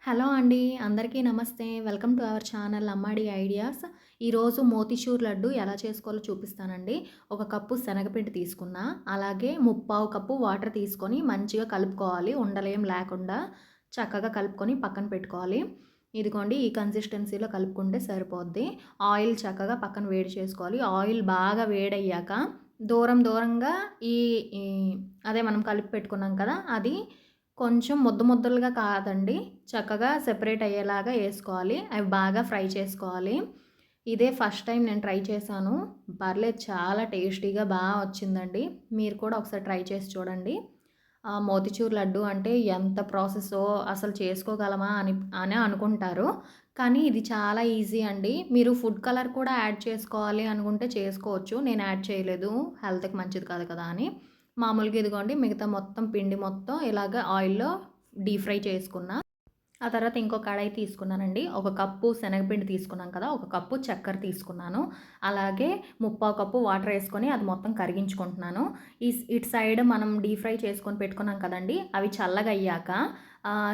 Hello అండి. అందరికీ నమస్తే. Welcome to our channel Ammadi ideas. ఈరోజు మోతీచూర్ లడ్డు ఎలా చేసుకోవాలో చూపిస్తానండి. ఒక కప్పు శనగపిండి తీసుకున్నా. అలాగే ముప్పావు కప్పు వాటర్ తీసుకొని మంచిగా కలుపుకోవాలి. ఉండలేం లేకుండా చక్కగా కలుపుకొని పక్కన పెట్టుకోవాలి. ఇదిగోండి ఈ కన్సిస్టెన్సీలో కలుపుకుంటే సరిపోద్ది. ఆయిల్ చక్కగా పక్కన వేడి చేసుకోవాలి. ఆయిల్ బాగా వేడయ్యాక దూరంగా ఈ ఈ అదే మనం కలిపి పెట్టుకున్నాం కదా! అది కొంచెం ముద్దలుగా కాదండి. చక్కగా సెపరేట్ అయ్యేలాగా ఏసుకోవాలి. అవి బాగా ఫ్రై చేసుకోవాలి. ఇదే ఫస్ట్ టైం నేను ట్రై చేశాను. పర్లేదు చాలా టేస్టీగా వచ్చిందండి. మీరు కూడా ఒకసారి ట్రై చేసి చూడండి. మోతిచూర్ లడ్డు అంటే ఎంత ప్రాసెసో అసలు చేసుకోగలమా అని అనుకుంటారు. కానీ ఇది చాలా ఈజీ అండి. మీరు ఫుడ్ కలర్ కూడా యాడ్ చేసుకోవాలి అనుకుంటే చేసుకోవచ్చు. నేను యాడ్ చేయలేదు. హెల్త్‌కి మంచిది కాదు కదా అని. మామూలుగా ఇదిగోండి మిగతా మొత్తం పిండి మొత్తం ఇలాగ ఆయిల్‌లో డీప్ ఫ్రై చేసుకున్నా. ఆ తర్వాత ఇంకో కడాయి తీసుకున్నానండి. ఒక కప్పు శనగపిండి తీసుకున్నాం కదా! ఒక కప్పు చక్కెర తీసుకున్నాను. అలాగే ముప్పావు కప్పు వాటర్ ఏసుకొని అది మొత్తం కరిగించుకుంటున్నాను. ఇటు సైడ్ మనం డీప్ ఫ్రై చేసుకొని పెట్టుకున్నాం కదండీ! అవి చల్లగయ్యాక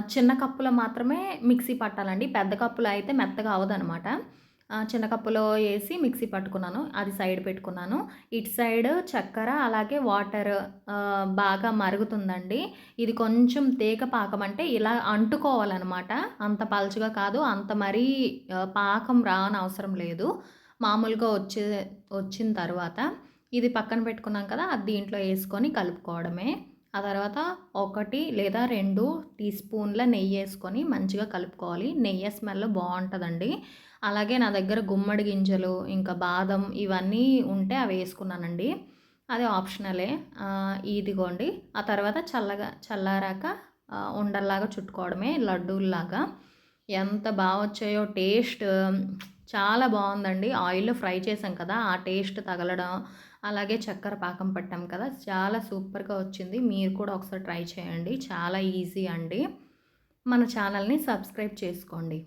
చిన్న కప్పులో మాత్రమే మిక్సీ పట్టాలండి. పెద్ద కప్పులో అయితే మెత్తగా అవ్వదనమాట. చిన్న కప్పులో ఏసి మిక్సీ పట్టుకున్నాను. అది సైడ్ పెట్టుకున్నాను. ఇటు సైడ్ చక్కెర అలాగే వాటర్ బాగా మరుగుతుందండి. ఇది కొంచెం తేగ పాకం అంటే ఇలా అంటుకోవాలనమాట. అంత పలచగా కాదు. అంత మరీ పాకం రానవసరం లేదు. మామూలుగా వచ్చిన తర్వాత ఇది పక్కన పెట్టుకున్నాం కదా! అది దీంట్లో ఏసుకొని కలుపుకోవడమే. ఆ తర్వాత 1 లేదా 2 టీ స్పూన్ల నెయ్యేసుకొని మంచిగా కలుపుకోవాలి. నెయ్యి స్మెల్ బావుంటదండి. అలాగే నా దగ్గర గుమ్మడి గింజలు, ఇంకా బాదం ఇవన్నీ ఉంటే అవేసుకున్నానండి. అది ఆప్షనలే. ఇదిగోండి. ఆ తర్వాత చల్లారాక ఉండల్లాగా చుట్టుకోవడమే లడ్డూల్లాగా. ఎంత వచ్చాయో టేస్ట్ చాలా బావుందండి. ఆయిల్‌లో ఫ్రై చేసాం కదా! ఆ టేస్ట్ తగలడం, అలాగే చక్కెర పాకం పట్టాం కదా! చాలా సూపర్‌గా వచ్చింది. మీరు కూడా ఒకసారి ట్రై చేయండి. చాలా ఈజీ అండి. మన ఛానల్‌ని సబ్స్క్రైబ్ చేసుకోండి.